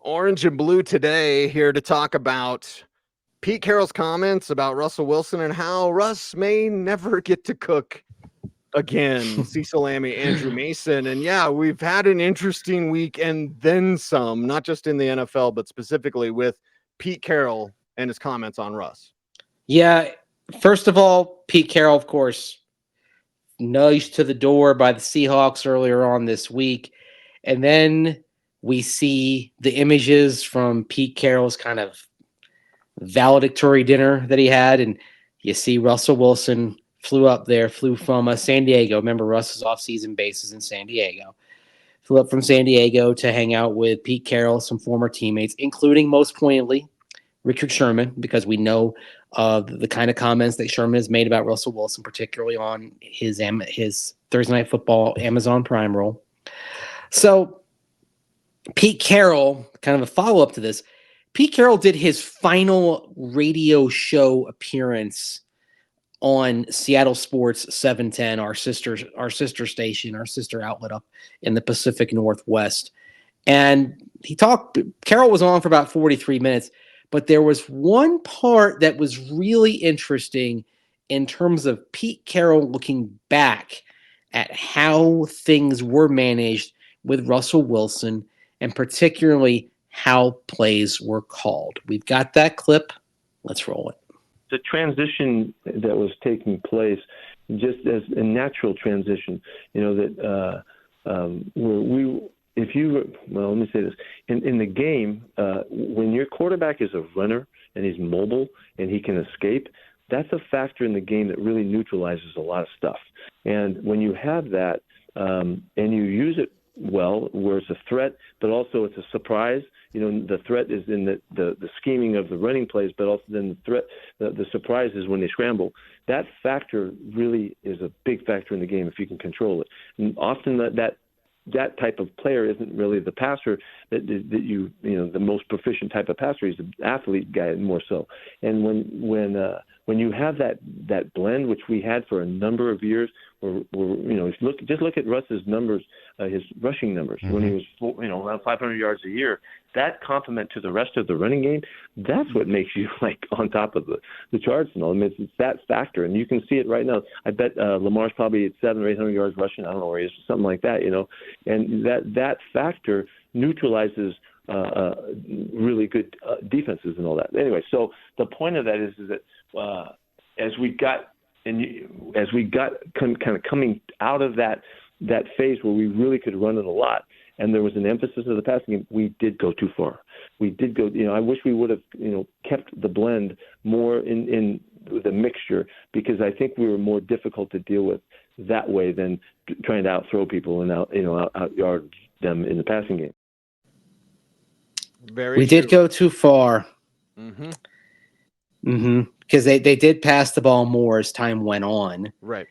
Orange and Blue today, here to talk about Pete Carroll's comments about Russell Wilson and how Russ may never get to cook again. Cecil, Lammey, Andrew Mason. And yeah, we've had an interesting week and then some, not just in the NFL, but specifically with Pete Carroll and his comments on Russ. Yeah, first of all, Pete Carroll, of course, nudged to the door by the Seahawks earlier on this week. And then we see the images from Pete Carroll's kind of valedictory dinner that he had. And you see Russell Wilson flew from San Diego. Remember, Russ's off-season base is in San Diego. Flew up from San Diego to hang out with Pete Carroll, some former teammates, including, most poignantly, Richard Sherman, because we know the kind of comments that Sherman has made about Russell Wilson, particularly on his Thursday Night Football Amazon Prime role. So Pete Carroll, kind of a follow-up to this, Pete Carroll did his final radio show appearance on Seattle Sports 710, our sister station, our sister outlet up in the Pacific Northwest. And Carroll was on for about 43 minutes, but there was one part that was really interesting in terms of Pete Carroll looking back at how things were managed with Russell Wilson, and particularly how plays were called. We've got that clip. Let's roll it. The transition that was taking place, just as a natural transition, let me say this. In the game, when your quarterback is a runner and he's mobile and he can escape, that's a factor in the game that really neutralizes a lot of stuff. And when you have that and you use it well, where it's a threat, but also it's a surprise. The threat is in the scheming of the running plays, but also then the surprise is when they scramble. That factor really is a big factor in the game if you can control it. And often that type of player isn't really the passer that the most proficient type of passer. He's an athlete guy more so. And when you have that blend, which we had for a number of years, just look at Russ's numbers, his rushing numbers when he was around 500 yards a year. That complement to the rest of the running game, that's what makes you on top of the charts and all. I mean, it's that factor, and you can see it right now. I bet Lamar's probably at 700 or 800 yards rushing. I don't know where he is, something like that, And that factor neutralizes really good defenses and all that. Anyway, so the point of that is that as we got kind of coming out of that phase where we really could run it a lot, and there was an emphasis of the passing game, we did go too far. We did go. I wish we would have kept the blend more in the mixture, because I think we were more difficult to deal with that way than trying to out-throw people and out-yard them in the passing game. We did go too far. Because they did pass the ball more as time went on. Right.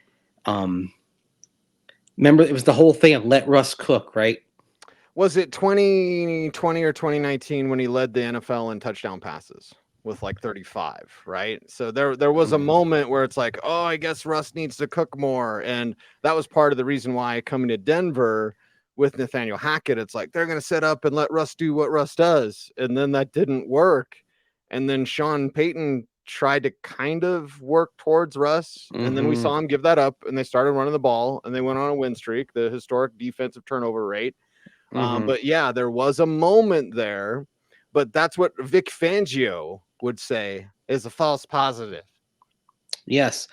Remember, it was the whole thing of Let Russ Cook, right? Was it 2020 or 2019 when he led the NFL in touchdown passes with 35, right? So there was a moment where it's like, oh, I guess Russ needs to cook more. And that was part of the reason why coming to Denver with Nathaniel Hackett, it's like they're going to set up and let Russ do what Russ does. And then that didn't work. And then Sean Payton tried to kind of work towards Russ. And then we saw him give that up, and they started running the ball, and they went on a win streak, the historic defensive turnover rate. But yeah, there was a moment there, but that's what Vic Fangio would say is a false positive. Yes.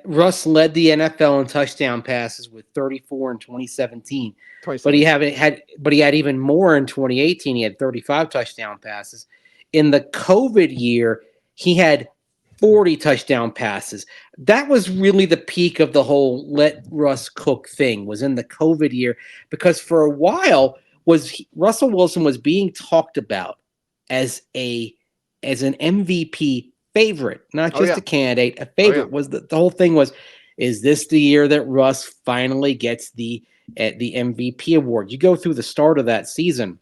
Russ led the NFL in touchdown passes with 34 in 2017. But he had even more in 2018. He had 35 touchdown passes. In the COVID year, he had 40 touchdown passes. That was really the peak of the whole Let Russ Cook thing, was in the COVID year, because for a while Russell Wilson was being talked about as an MVP favorite, not just a candidate, a favorite. Was the whole thing was, is this the year that Russ finally gets the MVP award? You go through the start of that season.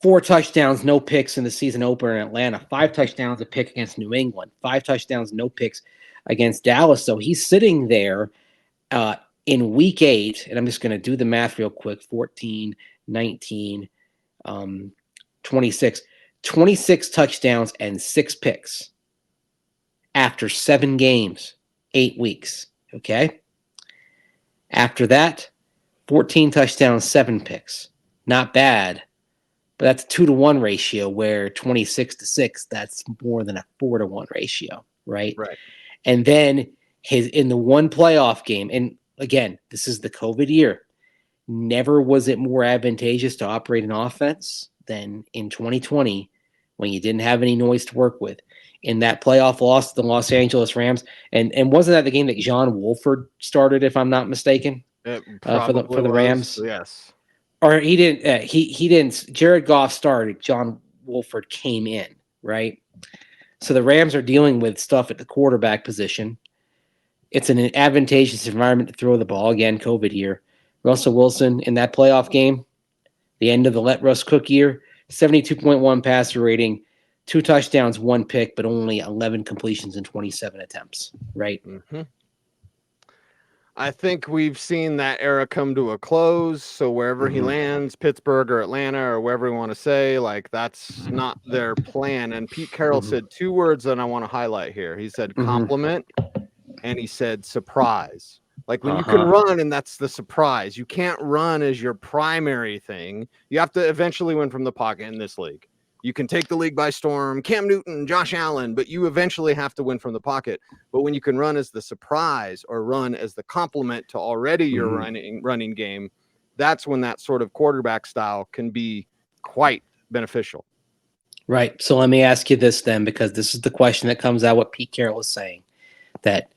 4 touchdowns, no picks in the season opener in Atlanta. 5 touchdowns, a pick against New England. 5 touchdowns, no picks against Dallas. So he's sitting there in week 8, and I'm just going to do the math real quick. 14, 19, 26. 26 touchdowns and 6 picks after 7 games, 8 weeks. Okay. After that, 14 touchdowns, 7 picks. Not bad, but that's a 2-to-1 ratio, where 26-6, that's more than a 4-to-1 ratio, right? Right. And then in the one playoff game, and again, this is the COVID year, never was it more advantageous to operate an offense than in 2020, when you didn't have any noise to work with. In that playoff loss to the Los Angeles Rams, and wasn't that the game that John Wolford started, if I'm not mistaken, It for the probably Rams? Yes. Or he didn't. He didn't. Jared Goff started. John Wolford came in, right? So the Rams are dealing with stuff at the quarterback position. It's an advantageous environment to throw the ball. Again, COVID year. Russell Wilson in that playoff game, the end of the Let Russ Cook year, 72.1 passer rating, 2 touchdowns, 1 pick, but only 11 completions in 27 attempts, right? Mm-hmm. I think we've seen that era come to a close. So wherever he lands, Pittsburgh or Atlanta or wherever we want to say, like, that's not their plan. And Pete Carroll said 2 words that I want to highlight here. He said compliment and he said surprise. Like, when you can run, and that's the surprise. You can't run as your primary thing. You have to eventually win from the pocket in this league. You can take the league by storm, Cam Newton, Josh Allen, but you eventually have to win from the pocket. But when you can run as the surprise or run as the complement to already your running game, that's when that sort of quarterback style can be quite beneficial. Right. So let me ask you this then, because this is the question that comes out what Pete Carroll is saying, that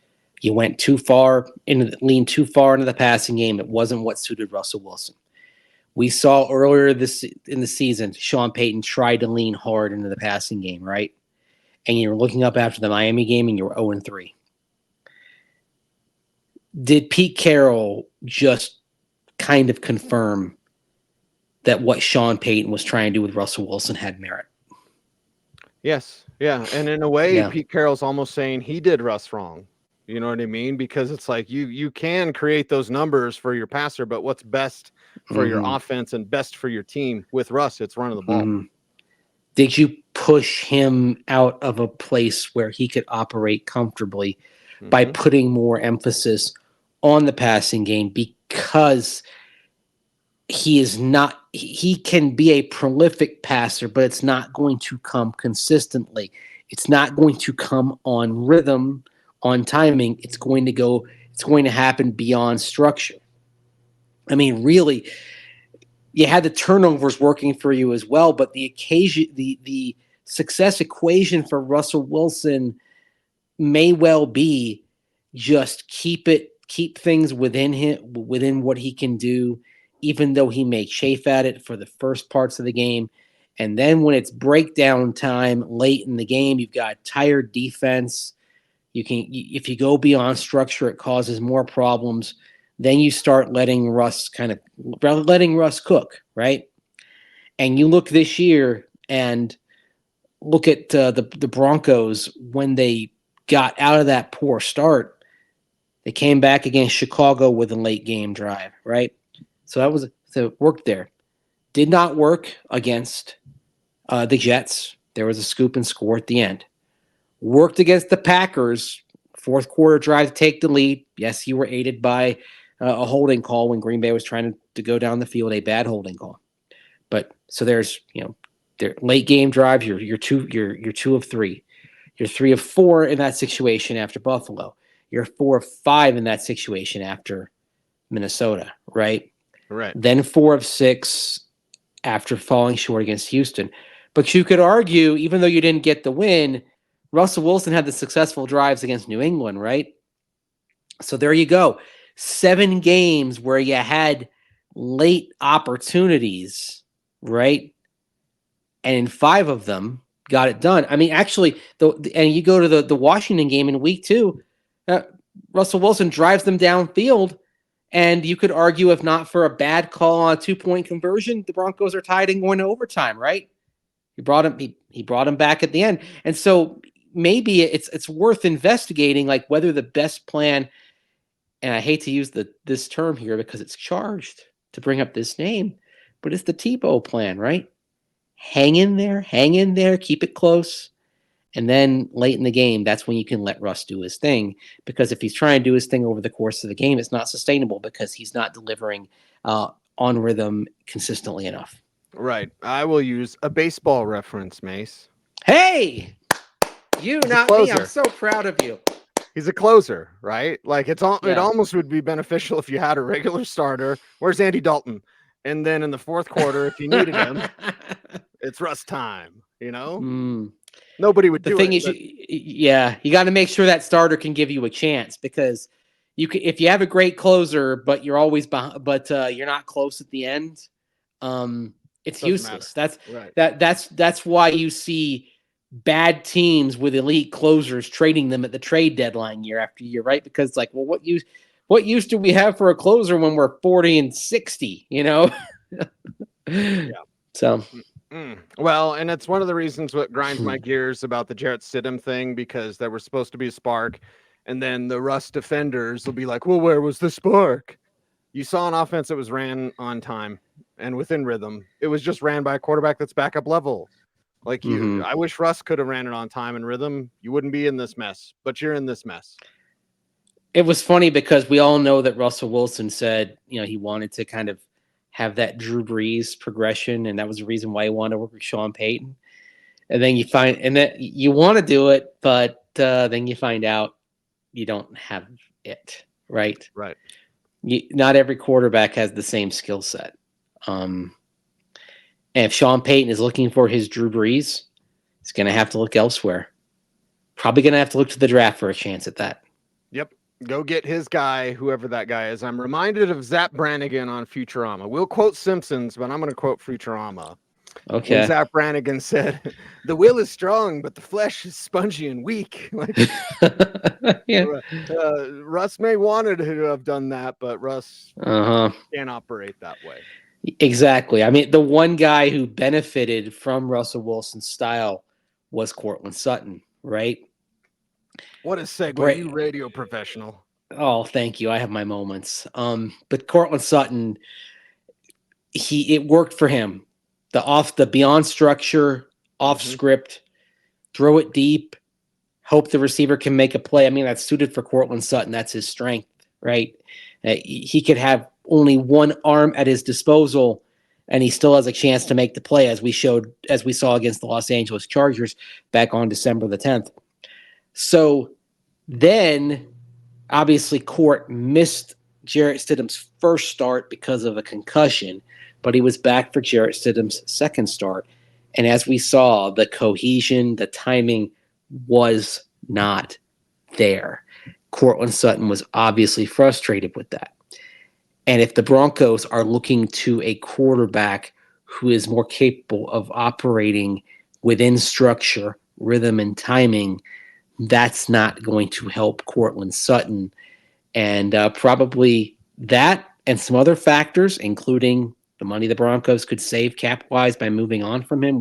you went too far leaned too far into the passing game. It wasn't what suited Russell Wilson. We saw earlier in the season, Sean Payton tried to lean hard into the passing game, right? And you're looking up after the Miami game and you're 0-3. Did Pete Carroll just kind of confirm that what Sean Payton was trying to do with Russell Wilson had merit? Yes. Yeah. And in a way, Pete Carroll's almost saying he did Russ wrong. You know what I mean? Because it's like you can create those numbers for your passer, but what's best for your offense and best for your team with Russ, it's running the ball. Did you push him out of a place where he could operate comfortably by putting more emphasis on the passing game, because he can be a prolific passer, but it's not going to come consistently. It's not going to come on rhythm, on timing. It's going to happen beyond structure. I mean, really, you had the turnovers working for you as well, but the success equation for Russell Wilson may well be just keep things within what he can do, even though he may chafe at it for the first parts of the game. And then when it's breakdown time late in the game, you've got tired defense. If you go beyond structure, it causes more problems. Then you start letting Russ cook, right? And you look this year and look at the Broncos when they got out of that poor start. They came back against Chicago with a late game drive, right? So that was the work there. Did not work against the Jets. There was a scoop and score at the end. Worked against the Packers, fourth quarter drive to take the lead. Yes, you were aided by a holding call when Green Bay was trying to go down the field, a bad holding call. But so there's late game drives. You're 2 of 3. You're 3 of 4 in that situation after Buffalo. You're 4 of 5 in that situation after Minnesota, right? Right. Then 4 of 6 after falling short against Houston. But you could argue, even though you didn't get the win, Russell Wilson had the successful drives against New England, right? So there you go. 7 games where you had late opportunities, right? And in 5 of them, got it done. I mean, actually, and you go to the Washington game in week 2, Russell Wilson drives them downfield, and you could argue, if not for a bad call on a 2-point conversion, the Broncos are tied and going to overtime, right? He brought him back at the end. And so maybe it's worth investigating, like, whether the best plan, and I hate to use this term here because it's charged to bring up this name, but it's the Tebow plan, right? hang in there, keep it close. And then late in the game, that's when you can let Russ do his thing. Because if he's trying to do his thing over the course of the game, it's not sustainable because he's not delivering on rhythm consistently enough. Right. I will use a baseball reference, Mace. Hey, you, not me. I'm so proud of you. He's a closer, right? Like it Yeah. almost would be beneficial if you had a regular starter. Where's Andy Dalton? And then in the fourth quarter, if you needed him, it's Russ time, you know? Nobody would do it. The thing is, you got to make sure that starter can give you a chance, because if you have a great closer, but you're always behind, but you're not close at the end, it's useless. Right. That's why you see bad teams with elite closers trading them at the trade deadline year after year, right? Because it's like, well, what use do we have for a closer when we're 40 and 60, you know? Yeah. So. Well, and it's one of the reasons what grinds my gears about the Jarrett Stidham thing, because there was supposed to be a spark, and then the Russ defenders will be like, well, where was the spark? You saw an offense that was ran on time and within rhythm. It was just ran by a quarterback that's backup level. Like I wish Russ could have ran it on time and rhythm. You wouldn't be in this mess, but you're in this mess. It was funny because we all know that Russell Wilson said, he wanted to kind of have that Drew Brees progression, and that was the reason why he wanted to work with Sean Payton. And then you want to do it, but then you find out you don't have it, right? Right. Not every quarterback has the same skill set. And if Sean Payton is looking for his Drew Brees, he's going to have to look elsewhere. Probably going to have to look to the draft for a chance at that. Yep. Go get his guy, whoever that guy is. I'm reminded of Zap Brannigan on Futurama. We'll quote Simpsons, but I'm going to quote Futurama. Okay. When Zap Brannigan said, "The will is strong, but the flesh is spongy and weak." Like, yeah. Russ may wanted to have done that, but Russ can't operate that way. Exactly. I mean, the one guy who benefited from Russell Wilson's style was Courtland Sutton, right? What a segue, you radio professional. Oh, thank you. I have my moments. But Courtland Sutton, it worked for him. The beyond structure, off script, throw it deep, hope the receiver can make a play. I mean, that's suited for Courtland Sutton. That's his strength, right? He could have only one arm at his disposal, and he still has a chance to make the play, as we saw against the Los Angeles Chargers back on December the 10th. So then, obviously, Court missed Jarrett Stidham's first start because of a concussion, but he was back for Jarrett Stidham's second start. And as we saw, the cohesion, the timing was not there. Courtland Sutton was obviously frustrated with that. And if the Broncos are looking to a quarterback who is more capable of operating within structure, rhythm, and timing, that's not going to help Courtland Sutton. And probably that and some other factors, including the money the Broncos could save cap-wise by moving on from him,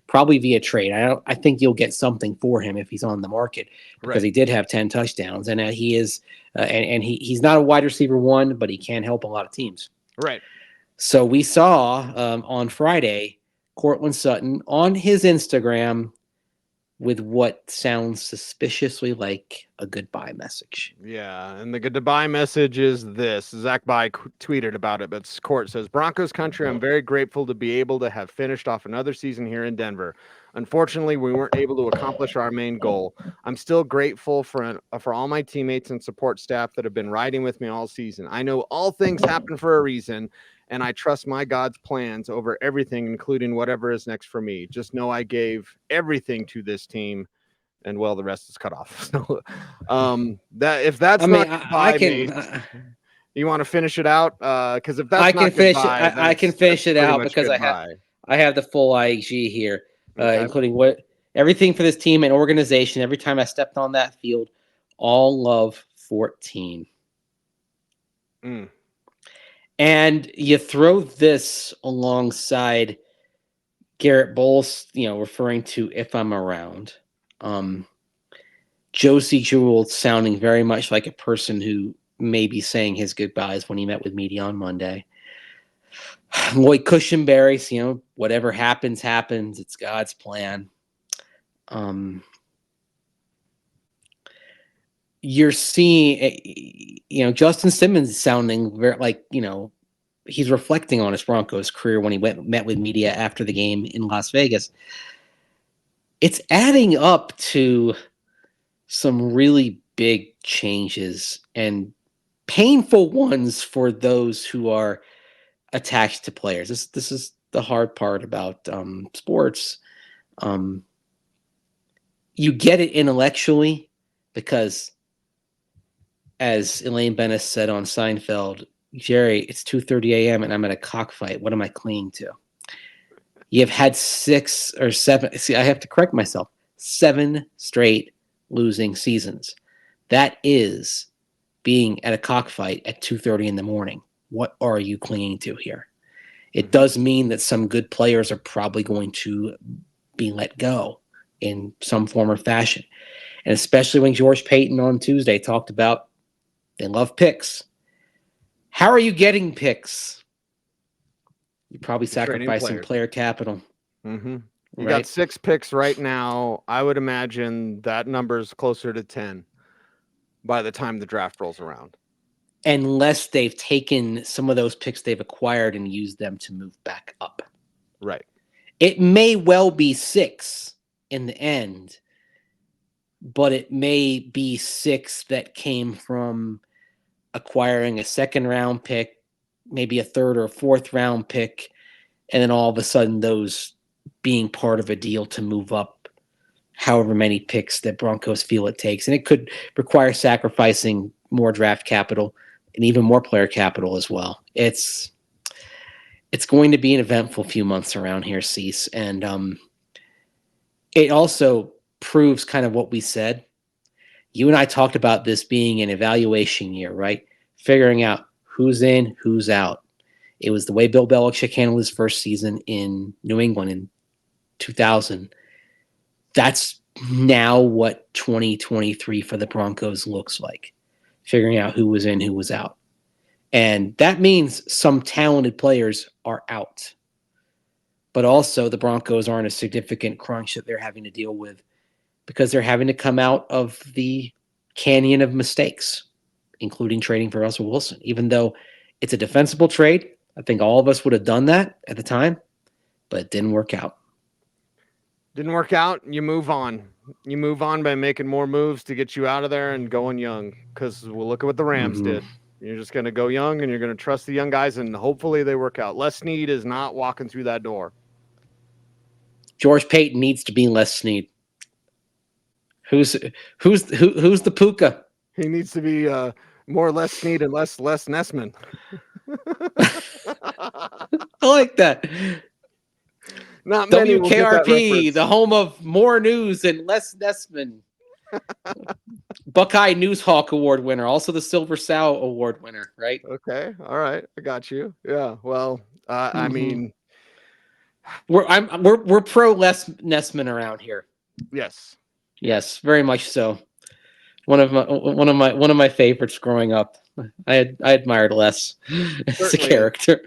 probably via trade. I think you'll get something for him if he's on the market, because he did have 10 touchdowns, and he is he's not a wide receiver one, but he can help a lot of teams. Right. So we saw on Friday Courtland Sutton on his Instagram with what sounds suspiciously like a goodbye message. Yeah, and the goodbye message is this. Zach By tweeted about it, but Court says, "Broncos Country, I'm very grateful to be able to have finished off another season here in Denver. Unfortunately, we weren't able to accomplish our main goal. I'm still grateful for all my teammates and support staff that have been riding with me all season. I know all things happen for a reason, and I trust my God's plans over everything, including whatever is next for me. Just know I gave everything to this team." And well, the rest is cut off. So, that if that's not goodbye, you want to finish it out? Because if that's not goodbye, I can finish it out because I have the full IG here, including everything for this team and organization. Every time I stepped on that field, all love 14. And you throw this alongside Garrett Bolles, referring to "if I'm around." Josey Jewell sounding very much like a person who may be saying his goodbyes when he met with media on Monday. Lloyd Cushenberry, whatever happens, happens. It's God's plan. You're seeing, Justin Simmons is sounding very like, he's reflecting on his Broncos career when he met with media after the game in Las Vegas. It's adding up to some really big changes and painful ones for those who are attached to players. This is the hard part about sports. You get it intellectually because, as Elaine Bennis said on Seinfeld, Jerry, it's 2:30 a.m. and I'm at a cockfight. What am I clinging to? You've had 6 or 7. See, I have to correct myself. 7 straight losing seasons. That is being at a cockfight at 2:30 in the morning. What are you clinging to here? It does mean that some good players are probably going to be let go in some form or fashion. And especially when George Payton on Tuesday talked about they love picks. How are you getting picks? You're probably sacrificing player capital. Mm-hmm. You got 6 picks right now. I would imagine that number's closer to 10 by the time the draft rolls around. Unless they've taken some of those picks they've acquired and used them to move back up. Right. It may well be 6 in the end, but it may be 6 that came from acquiring a 2nd round pick, maybe a 3rd or 4th round pick, and then all of a sudden those being part of a deal to move up however many picks that Broncos feel it takes. And it could require sacrificing more draft capital and even more player capital as well. It's going to be an eventful few months around here, Cease. And it also proves kind of what we said. You and I talked about this being an evaluation year, right? Figuring out who's in, who's out. It was the way Bill Belichick handled his first season in New England in 2000. That's now what 2023 for the Broncos looks like. Figuring out who was in, who was out. And that means some talented players are out. But also the Broncos aren't a significant crunch that they're having to deal with because they're having to come out of the canyon of mistakes, including trading for Russell Wilson. Even though it's a defensible trade, I think all of us would have done that at the time, but it didn't work out. Didn't work out. You move on. You move on by making more moves to get you out of there and going young. Because we'll look at what the Rams did. You're just going to go young and you're going to trust the young guys and hopefully they work out. Les Snead is not walking through that door. George Payton needs to be Les Snead. Who's the Puka? He needs to be more Les Snead and less Nessman. I like that. Not many WKRP, the home of more news and less Nessman. Buckeye Newshawk Award winner, also the Silver Sow Award winner, right? Okay, all right, I got you. Yeah, well, I mean, we're pro Les Nessman around here. Yes, very much so. One of my favorites growing up. I admired Les as a character.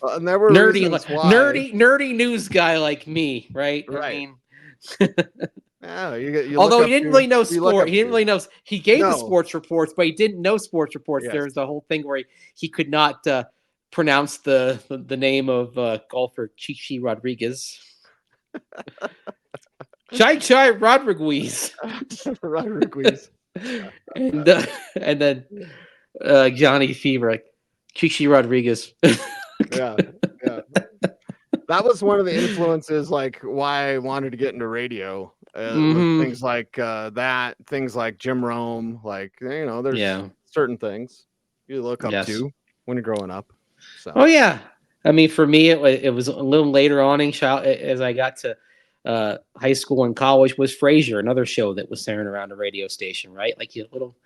And there were nerdy news guy like me, right? Right. I mean, yeah, you although he didn't really know sport, he didn't really know. He gave the sports reports, but he didn't know sports reports. Yes. There was the whole thing where he could not pronounce the name of golfer Chichi Rodriguez. Chai Rodriguez. Rodriguez. And then Johnny Fever, Chichi Rodriguez. yeah. That was one of the influences, like why I wanted to get into radio. Things like that, things like Jim Rome, like there's certain things you look up to when you're growing up. So. Oh yeah, I mean for me it was a little later on as I got to high school and college was Frasier, another show that was airing around a radio station, right? Like your little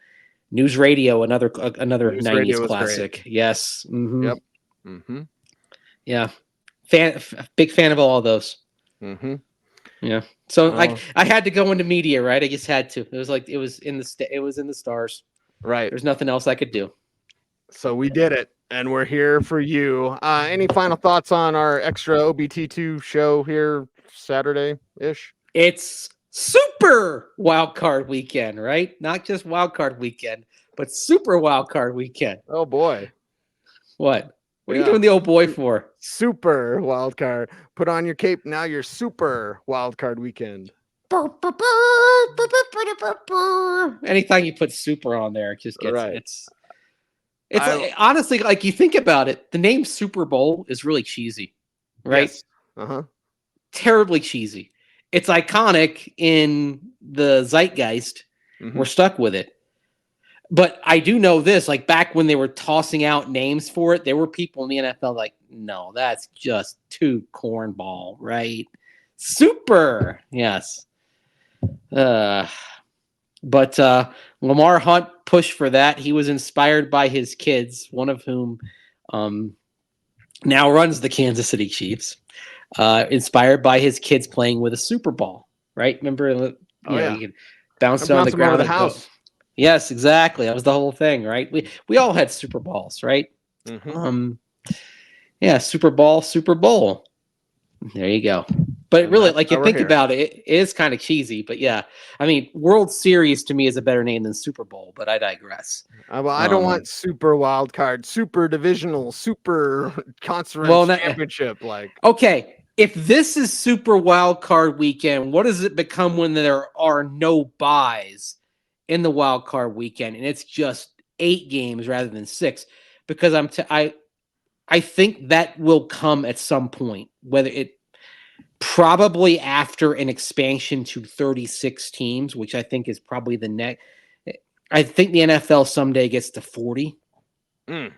news radio, another news 90s classic. Great. Yes. Mm-hmm. Yep. Mm-hmm. Yeah. Big fan of all of those. Mm-hmm. Yeah. So I had to go into media, right? I just had to. It was in the stars. Right. There's nothing else I could do. So we did it, and we're here for you. Any final thoughts on our extra OBT2 show here Saturday-ish? It's super wild card weekend, right? Not just wild card weekend, but super wild card weekend. Oh boy. What? What are you Yeah. doing the old boy for? Super wild card. Put on your cape now. Your super wild card weekend. Anytime you put super on there, it just gets Right. it's like, honestly, like you think about it, the name Super Bowl is really cheesy, right? Yes. Uh-huh. Terribly cheesy. It's iconic in the zeitgeist. Mm-hmm. We're stuck with it. But I do know this, like back when they were tossing out names for it, there were people in the NFL like, no, that's just too cornball, right? Super. Yes. But Lamar Hunt pushed for that. He was inspired by his kids, one of whom now runs the Kansas City Chiefs, inspired by his kids playing with a Super Ball, right? Remember, you could bounce it on the ground. Over the house. Yes, exactly. That was the whole thing, right? We all had Super Balls, right? Mm-hmm. Super Bowl. There you go. But really, like you think about it, it is kind of cheesy. But yeah, I mean, World Series to me is a better name than Super Bowl. But I digress. Well, I don't want super wild card, super divisional, super conference championship. Like, okay, if this is super wild card weekend, what does it become when there are no buys in the wild card weekend and it's just 8 games rather than 6? Because I think that will come at some point, whether it probably after an expansion to 36 teams, which I think is probably the next. I think the NFL someday gets to 40. It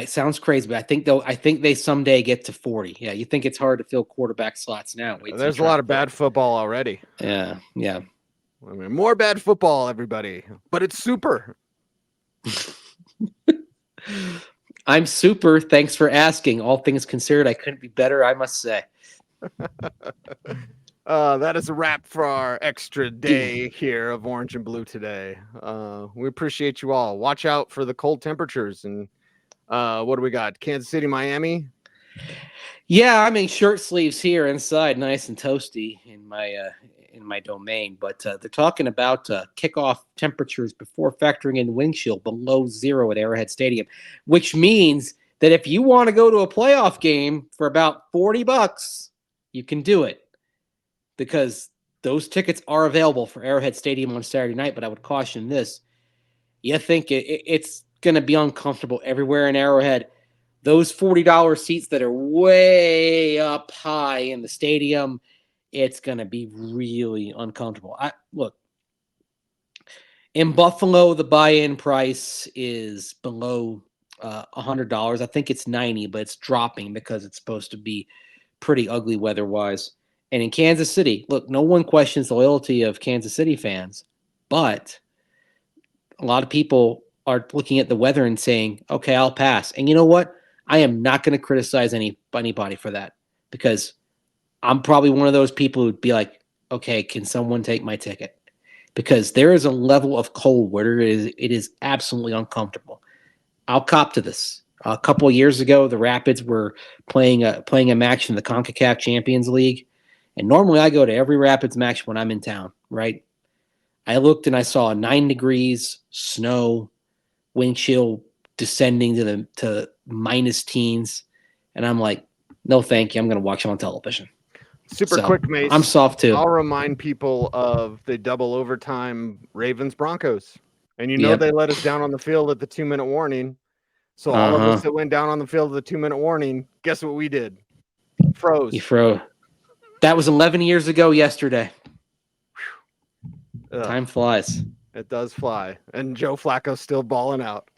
sounds crazy, but I think they someday get to 40. Yeah, you think it's hard to fill quarterback slots now. There's a lot of bad football already. Yeah. I mean, more bad football, everybody, but it's super. I'm super. Thanks for asking. All things considered, I couldn't be better, I must say. That is a wrap for our extra day here of Orange and Blue today. We appreciate you all. Watch out for the cold temperatures. And what do we got? Kansas City, Miami? Yeah, I'm in shirt sleeves here inside, nice and toasty in my domain. But they're talking about kickoff temperatures before factoring in wind chill below 0 at Arrowhead Stadium, which means that if you want to go to a playoff game for about $40, you can do it, because those tickets are available for Arrowhead Stadium on Saturday night. But I would caution this. You think it's going to be uncomfortable everywhere in Arrowhead. Those $40 seats that are way up high in the stadium, it's going to be really uncomfortable. Look, in Buffalo, the buy-in price is below $100. I think it's $90, but it's dropping because it's supposed to be pretty ugly weather-wise. And in Kansas City, look, no one questions the loyalty of Kansas City fans, but a lot of people are looking at the weather and saying, okay, I'll pass. And you know what? I am not going to criticize anybody for that, because I'm probably one of those people who'd be like, okay, can someone take my ticket? Because there is a level of cold where it is absolutely uncomfortable. I'll cop to this. A couple of years ago, the Rapids were playing a match in the CONCACAF Champions League. And normally I go to every Rapids match when I'm in town, right? I looked and I saw 9 degrees, snow, wind chill descending to minus teens. And I'm like, no, thank you. I'm going to watch it on television. Super quick, Mace. I'm soft too. I'll remind people of the double overtime Ravens Broncos. And they let us down on the field at the 2-minute warning. So all of us that went down on the field at the 2-minute warning, guess what we did? Froze. You froze. That was 11 years ago yesterday. Time flies. It does fly. And Joe Flacco's still balling out.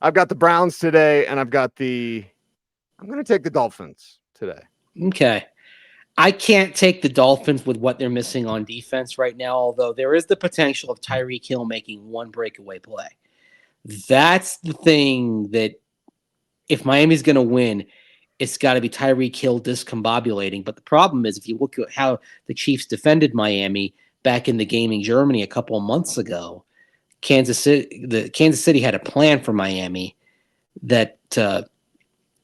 I've got the Browns today, and I'm going to take the Dolphins today. Okay. I can't take the Dolphins with what they're missing on defense right now, although there is the potential of Tyreek Hill making one breakaway play. That's the thing that if Miami's going to win, it's got to be Tyreek Hill discombobulating. But the problem is, if you look at how the Chiefs defended Miami back in the game in Germany a couple of months ago, Kansas City had a plan for Miami that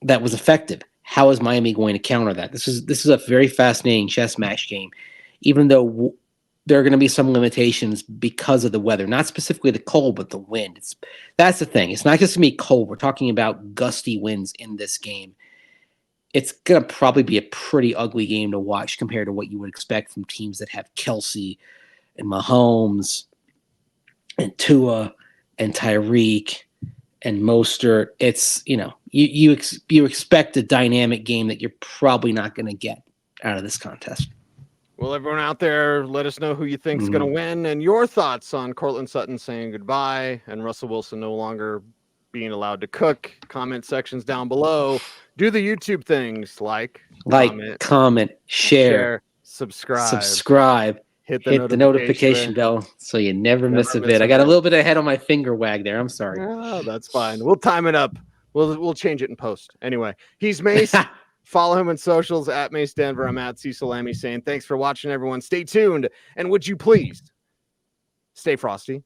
was effective. How is Miami going to counter that? This is a very fascinating chess match game, even though there are going to be some limitations because of the weather, not specifically the cold, but the wind. That's the thing. It's not just going to be cold. We're talking about gusty winds in this game. It's going to probably be a pretty ugly game to watch compared to what you would expect from teams that have Kelsey and Mahomes and Tua and Tyreek and Mostert. It's, you expect a dynamic game that you're probably not going to get out of this contest. Well, everyone out there, let us know who you think's going to win and your thoughts on Courtland Sutton saying goodbye and Russell Wilson no longer being allowed to cook. Comment sections down below. Do the YouTube things like comment, share, subscribe. Hit the notification bell so you never miss a bit. I got a little bit ahead on my finger wag there. I'm sorry. Oh, that's fine. We'll time it up. We'll change it in post. Anyway, he's Mace. Follow him on socials at Mace Denver. I'm at Cecil Lammey saying thanks for watching, everyone. Stay tuned. And would you please stay frosty?